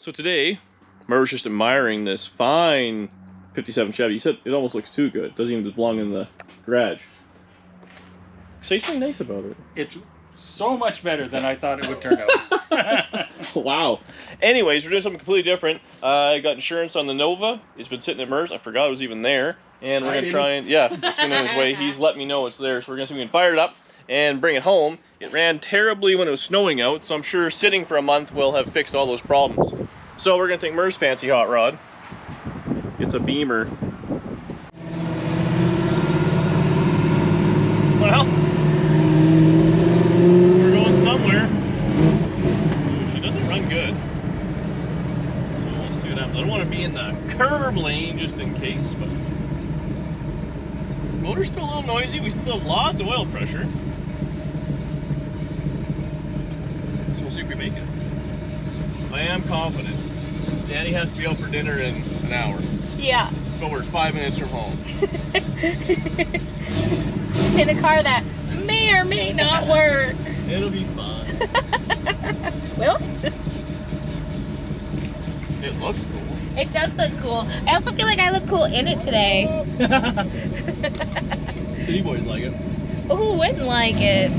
So today, Murray was just admiring this fine 57 Chevy. He said it almost looks too good. Doesn't even belong in the garage. Say something nice about it. It's so much better than I thought it would turn out. Wow. Anyways, we're doing something completely different. I got insurance on the Nova. It's been sitting at Murray's. I forgot it was even there. And we're going to try and, yeah, it's been in his way. He's let me know it's there. So we're going to see if we can fire it up and bring it home. It ran terribly when it was snowing out, so I'm sure sitting for a month will have fixed all those problems. So we're going to take Murray's fancy hot rod. It's a Beamer. Well, we're going somewhere. Ooh, she doesn't run good. So we'll see what happens. I don't want to be in the curb lane just in case, but motor's still a little noisy. We still have lots of oil pressure. So we'll see if we make it. I am confident. Daddy has to be out for dinner in an hour. Yeah. But we're 5 minutes from home. In a car that may or may not work. It'll be fun. Will it? It looks cool. It does look cool. I also feel like I look cool in it today. City boys like it. But who wouldn't like it?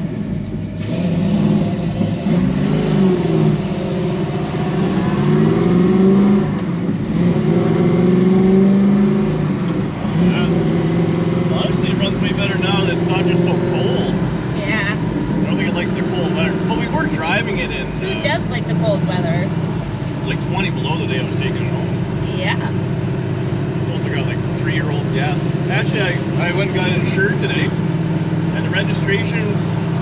Honestly, it runs way better now that it's not just so cold. Yeah. I don't think it likes the cold weather. But we were driving it in... He does like the cold weather. It was like 20 below the day I was taking it home. Yeah. It's also got like 3-year-old gas. Actually, I went and got it insured today. And the registration,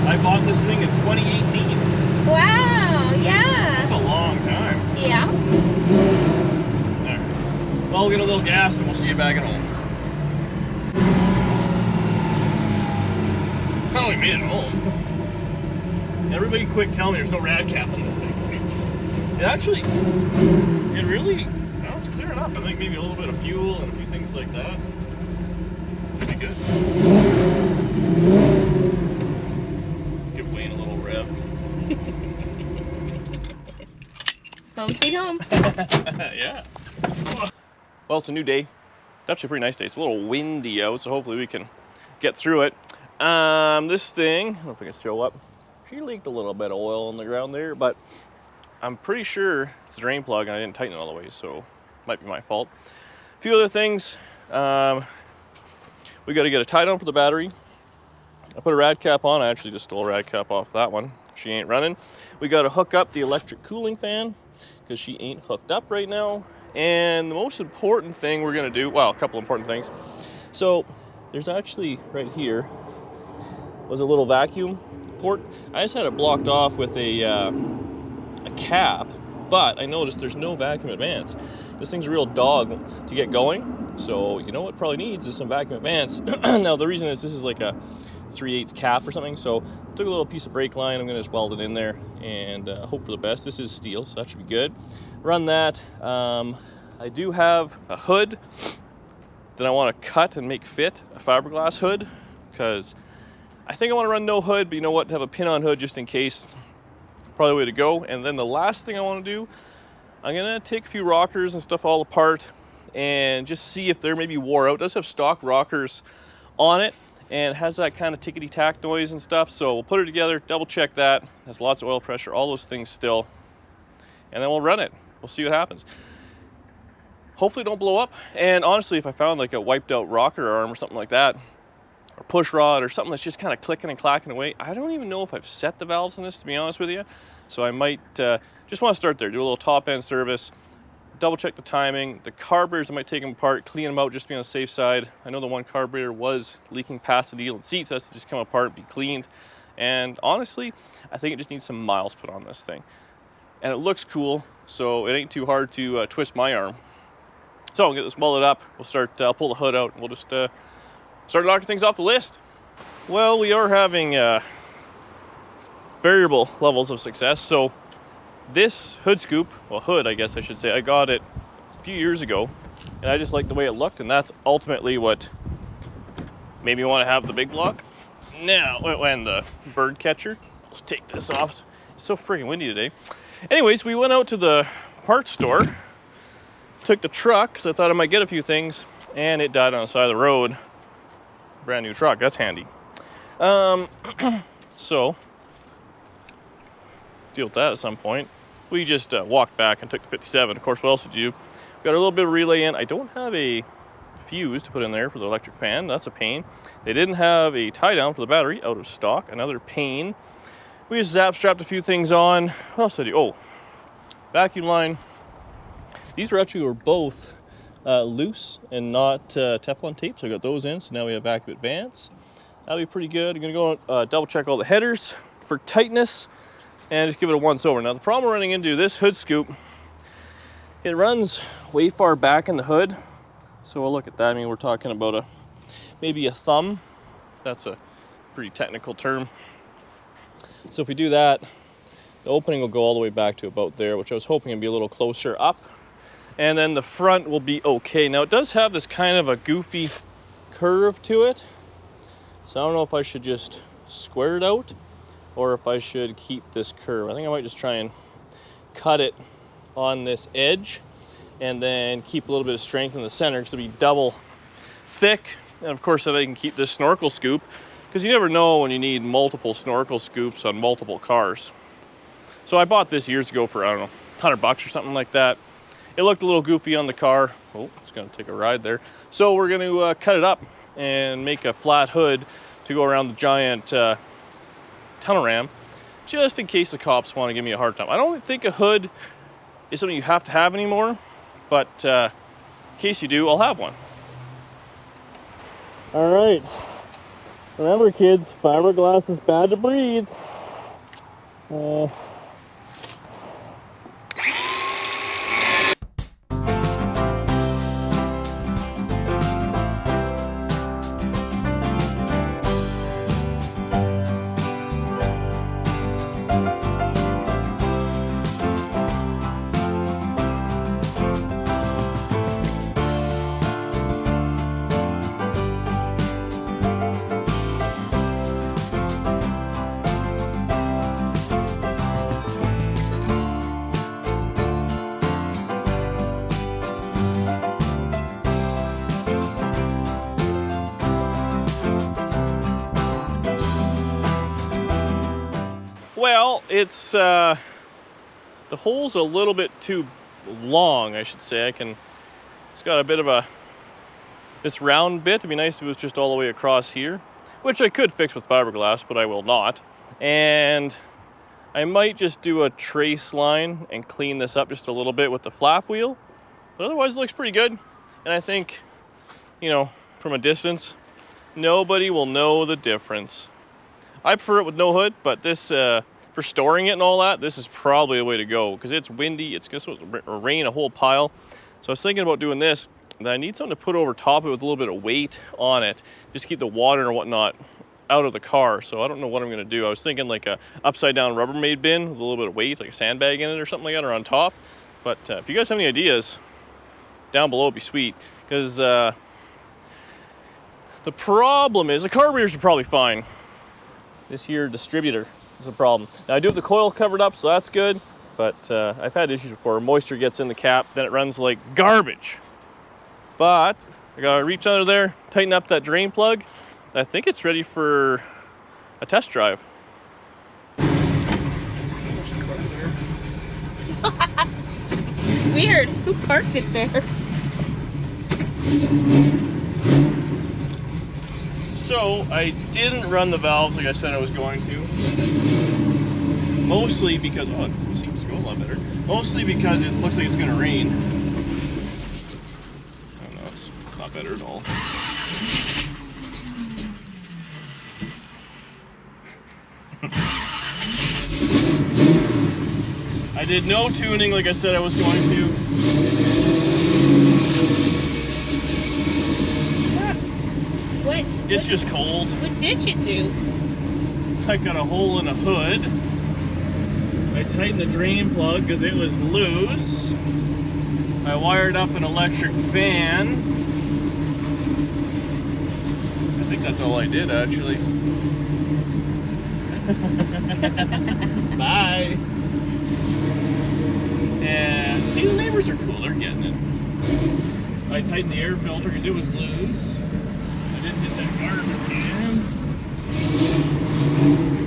I bought this thing in 2018. Wow, yeah. That's a long time. Yeah. Alright. Well, we'll get a little gas and we'll see you back at home. Oh, we made it home. Everybody quick tell me there's no rad cap on this thing. It actually, it really, well, it's clearing up. I think maybe a little bit of fuel and a few things like that. Should be good. Give Wayne a little rev. Home sweet home. Yeah. Well, it's a new day. It's actually a pretty nice day. It's a little windy out, so hopefully we can get through it. This thing, I don't know if I can show up. She leaked a little bit of oil on the ground there, but I'm pretty sure it's a drain plug and I didn't tighten it all the way, so it might be my fault. A few other things. We got to get a tie down for the battery. I put a rad cap on. I actually just stole a rad cap off that one. She ain't running. We got to hook up the electric cooling fan because she ain't hooked up right now. And the most important thing we're going to do, well, a couple important things. So there's actually right here was a little vacuum port. I just had it blocked off with a cap, but I noticed there's no vacuum advance. This thing's a real dog to get going, so you know what it probably needs is some vacuum advance. Now the reason is this is like a 3/8 cap or something, so I took a little piece of brake line. I'm gonna just weld it in there and hope for the best. This is steel, so that should be good. Run that. I do have a hood that I want to cut and make fit, a fiberglass hood, because I think I want to run no hood, but you know what, have a pin on hood just in case. Probably the way to go. And then the last thing I want to do, I'm gonna take a few rockers and stuff all apart and just see if they're maybe wore out. It does have stock rockers on it and has that kind of tickety-tack noise and stuff, so we'll put it together, double check that. Has lots of oil pressure, all those things still, and then we'll run it. We'll see what happens. Hopefully it don't blow up. And honestly, if I found like a wiped out rocker arm or something like that, or push rod or something that's just kind of clicking and clacking away, I don't even know if I've set the valves on this, to be honest with you. So I might just want to start there, do a little top end service, double check the timing. The carburetors, I might take them apart, clean them out just to be on the safe side. I know the one carburetor was leaking past the needle and seat, so that's to just come apart and be cleaned. And honestly, I think it just needs some miles put on this thing. And it looks cool, so it ain't too hard to twist my arm. So I'll get this welded up. We'll start, I'll pull the hood out, and we'll just start knocking things off the list. Well, we are having variable levels of success. So this hood scoop, well, hood, I guess I should say, I got it a few years ago, and I just liked the way it looked, and that's ultimately what made me want to have the big block. Now, and the bird catcher. Let's take this off. It's so freaking windy today. Anyways, we went out to the parts store, took the truck because I thought I might get a few things, and it died on the side of the road. Brand new truck, that's handy. So, deal with that at some point. We just walked back and took the 57. Of course, what else did you do? Got a little bit of relay in. I don't have a fuse to put in there for the electric fan. That's a pain. They didn't have a tie down for the battery, out of stock. Another pain. We just strapped a few things on. What else did I do? Oh, vacuum line. These actually were both loose and not Teflon tape, so I got those in. So now we have Vacuum Advance. That'll be pretty good. I'm gonna go double check all the headers for tightness and just give it a once over. Now the problem we're running into, this hood scoop, it runs way far back in the hood. So we'll look at that. I mean, we're talking about maybe a thumb. That's a pretty technical term. So if we do that, the opening will go all the way back to about there, which I was hoping would be a little closer up. And then the front will be okay. Now it does have this kind of a goofy curve to it. So I don't know if I should just square it out or if I should keep this curve. I think I might just try and cut it on this edge and then keep a little bit of strength in the center because it'll be double thick. And of course, then I can keep this snorkel scoop because you never know when you need multiple snorkel scoops on multiple cars. So I bought this years ago for, I don't know, $100 or something like that. It looked a little goofy on the car. Oh, it's gonna take a ride there. So we're gonna cut it up and make a flat hood to go around the giant tunnel ram, just in case the cops want to give me a hard time. I don't think a hood is something you have to have anymore, but in case you do, I'll have one. All right, remember kids, fiberglass is bad to breathe. Well, it's the hole's a little bit too long, I should say. It's got a bit of this round bit. It'd be nice if it was just all the way across here, which I could fix with fiberglass, but I will not. And I might just do a trace line and clean this up just a little bit with the flap wheel, but otherwise it looks pretty good. And I think, you know, from a distance, nobody will know the difference. I prefer it with no hood, but this, for storing it and all that, this is probably the way to go because it's windy. It's just supposed to rain a whole pile. So I was thinking about doing this, and I need something to put over top of it with a little bit of weight on it, just to keep the water and whatnot out of the car. So I don't know what I'm gonna do. I was thinking like a upside down Rubbermaid bin with a little bit of weight, like a sandbag in it or something like that, or on top. But if you guys have any ideas, down below would be sweet. Because the problem is, the carburetors are probably fine. This here distributor is a problem. Now I do have the coil covered up, so that's good, but I've had issues before. Moisture gets in the cap, then it runs like garbage. But I gotta reach under there, tighten up that drain plug. I think it's ready for a test drive. Weird. Who parked it there? So I didn't run the valves like I said I was going to. Mostly because, oh, it seems to go a lot better. Mostly because it looks like it's gonna rain. Oh no, it's not better at all. I did no tuning like I said I was going to. It's just cold. What did you do? I got a hole in a hood. I tightened the drain plug because it was loose. I wired up an electric fan. I think that's all I did actually. Bye. And see, the neighbors are cool, they're getting it. I tightened the air filter because it was loose. I didn't hit that garbage can.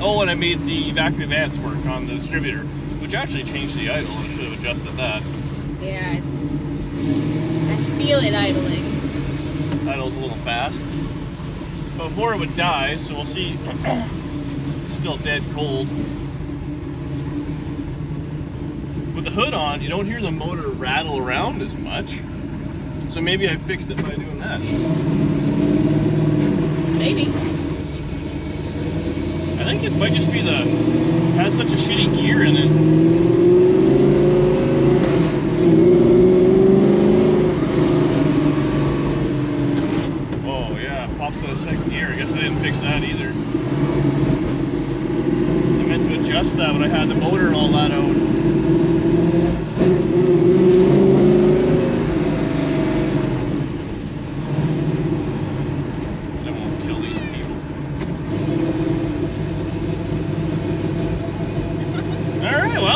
Oh, and I made the vacuum advance work on the distributor, which actually changed the idle. I should have adjusted that. Yeah. I feel it idling. Idle's a little fast. But before it would die, so we'll see. Still dead cold. With the hood on, you don't hear the motor rattle around as much. So maybe I fixed it by doing that. Maybe. I think it might just be it has such a shitty gear in it. Oh yeah, pops out of second gear. I guess I didn't fix that either. I meant to adjust that when I had the motor and all that out.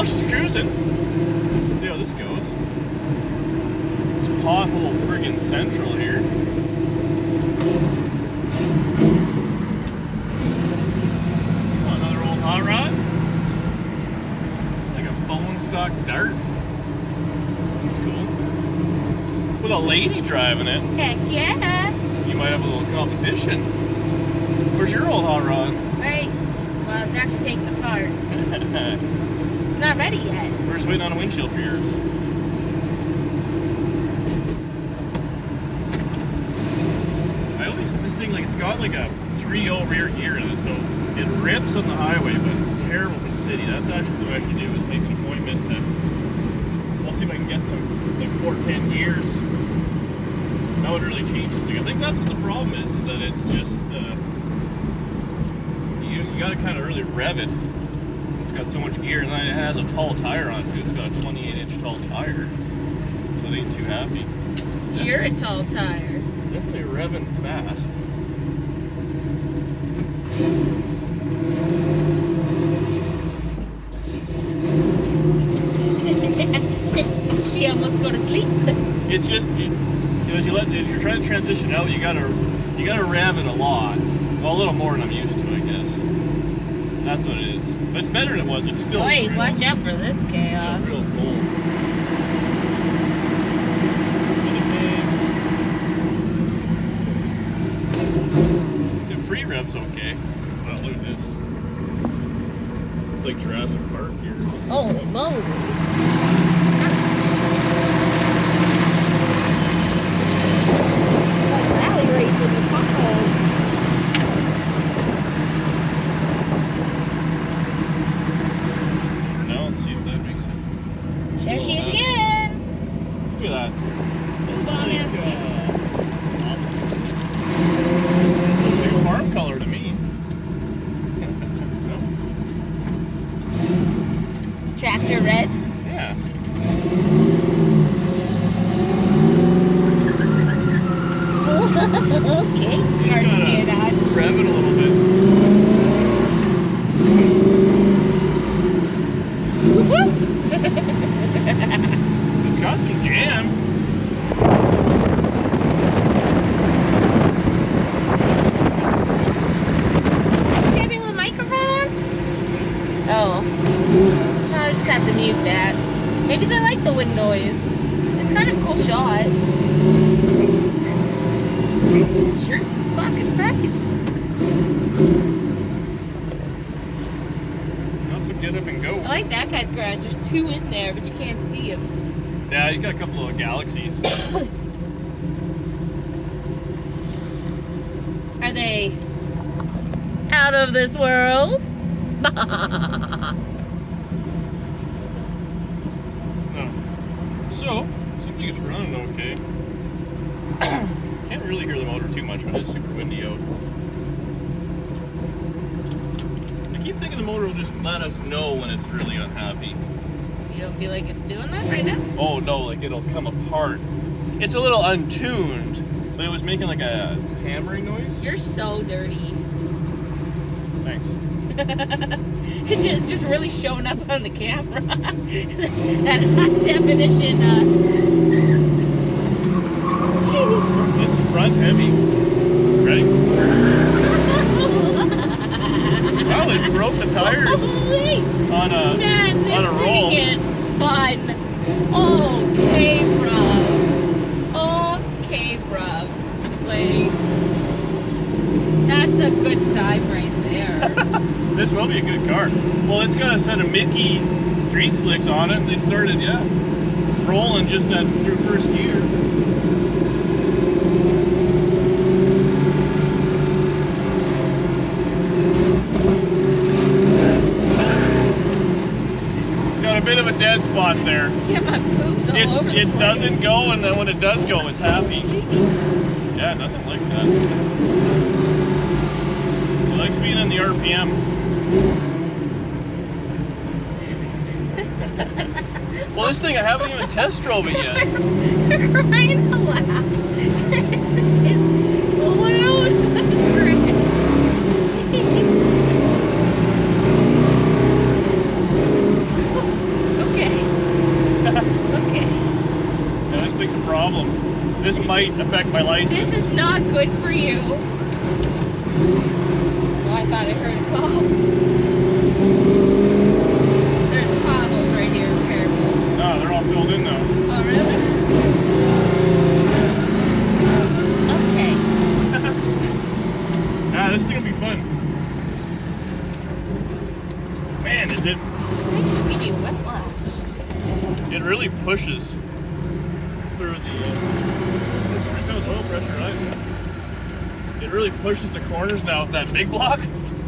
She's cruising. Let's see how this goes. It's pothole friggin' central here. Oh, another old hot rod. Like a bone stock dart. That's cool. With a lady driving it. Heck yeah. You might have a little competition. Where's your old hot rod? It's right. Well, it's actually taken apart. It's not ready yet. We're just waiting on a windshield for yours. I always this thing like it's got like a 3.0 rear gear in it, so it rips on the highway, but it's terrible for the city. That's actually what I should do is make an appointment to. I'll see if I can get some like 410 gears. That would really change this thing. I think that's what the problem is that it's just you got to kind of really rev it. It's got so much gear, and then it has a tall tire on it too. It's got a 28-inch tall tire. So it ain't too happy. You're a tall tire. Definitely revving fast. She almost go to sleep. It's just as you're trying to transition out, you gotta rev it a lot. Well, a little more than I'm used to, I guess. That's what it is. But it's better than it was. It's still. Wait, watch out for this chaos. Real cold. The free rev's okay. Well, look at this. It's like Jurassic Park here. Holy moly. Like rally race with the potholes. There she is again. Look at that. Long ass It's like farm color to me. Tractor red. Yeah. Okay, smart scared out. Rev it a little bit. It's got some jam. Have your little microphone on? Oh. No, I just have to mute that. Maybe they like the wind noise. It's kind of a cool shot. Jesus fucking Christ. Get up and go. I like that guy's garage. There's two in there, but you can't see them. Yeah, you got a couple of galaxies. Are they out of this world? No. So, seems like it's running okay. Can't really hear the motor too much when it's super windy out. I keep thinking the motor will just let us know when it's really unhappy. You don't feel like it's doing that right now? Oh no, like it'll come apart. It's a little untuned, but it was making like a hammering noise. You're so dirty. Thanks. It's just really showing up on the camera. That high definition. Jesus. It's front heavy. Ready? Wow, they broke the tires Holy. on a Man, this on a roll. thing is fun. Okay, bruv. Okay, bruv. Like, that's a good time right there. This will be a good car. Well, it's got a set of Mickey street slicks on it. They started, yeah, rolling just through first gear. It's got a bit of a dead spot there. Yeah, my boobs all over the It place. doesn't go, and then when it does go, it's happy. Yeah, it doesn't like that. It likes being in the RPM. Well, this thing, I haven't even test drove it yet. You're crying aloud. This is loud. Okay. Okay. Yeah, this thing's a problem. This might affect my license. This is not good for you. Oh, I thought I heard a call. There's potholes right here. Careful. No, they're all filled in though. Oh, really? Okay. Ah, this thing will be fun. Man, is it? I think you just gave me a whiplash. It really pushes through the. Here goes oil pressure, right? It really pushes the corners now with that big block.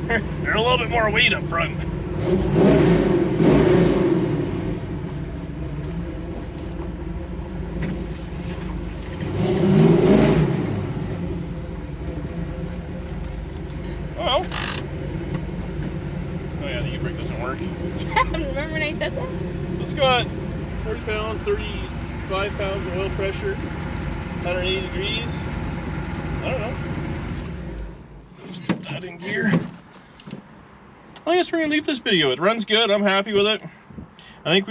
They're a little bit more weight up front. Well. Oh yeah, the e-brake doesn't work. Remember when I said that? It's got 40 pounds, 35 pounds of oil pressure, 180 degrees. I don't know. Just put that in gear. I guess we're gonna leave this video. It runs good. I'm happy with it. I think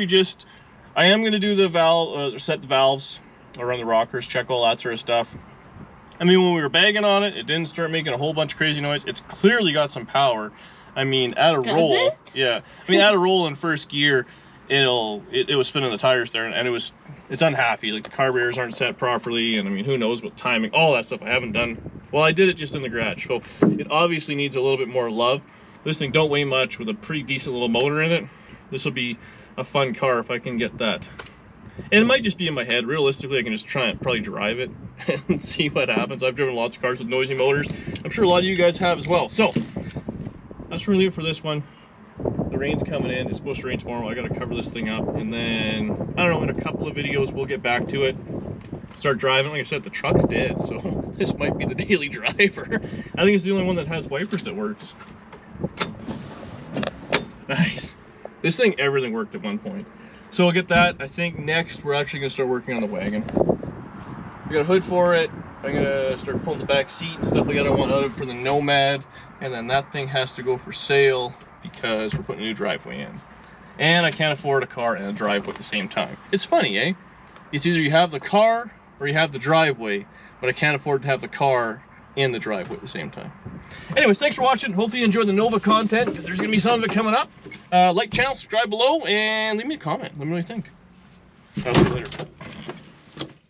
I am gonna do the valve, set the valves, or run the rockers, check all that sort of stuff. I mean, when we were bagging on it, it didn't start making a whole bunch of crazy noise. It's clearly got some power. I mean, at a roll, yeah. I mean, at a roll in first gear, it was spinning the tires there, and it's unhappy. Like the carburetors aren't set properly, and I mean, who knows what timing, all that stuff I haven't done. Well, I did it just in the garage, so it obviously needs a little bit more love. This thing don't weigh much with a pretty decent little motor in it. This will be a fun car if I can get that. And it might just be in my head. Realistically, I can just try and probably drive it and see what happens. I've driven lots of cars with noisy motors. I'm sure a lot of you guys have as well. So that's really it for this one. The rain's coming in. It's supposed to rain tomorrow. I got to cover this thing up, and then I don't know, in a couple of videos we'll get back to it, start driving. Like I said, the truck's dead, so this might be the daily driver. I think it's the only one that has wipers that works. Nice. This thing, everything worked at one point. So we'll get that. I think next we're actually gonna start working on the wagon. We got a hood for it. I'm gonna start pulling the back seat and stuff like that I want out of it for the Nomad, and then that thing has to go for sale because we're putting a new driveway in. And I can't afford a car and a driveway at the same time. It's funny, eh? It's either you have the car or you have the driveway, but I can't afford to have the car and the driveway at the same time. Anyways, thanks for watching. Hopefully you enjoyed the Nova content, because there's gonna be some of it coming up. Like the channel, subscribe below, and leave me a comment. Let me know what you think. I'll see you later.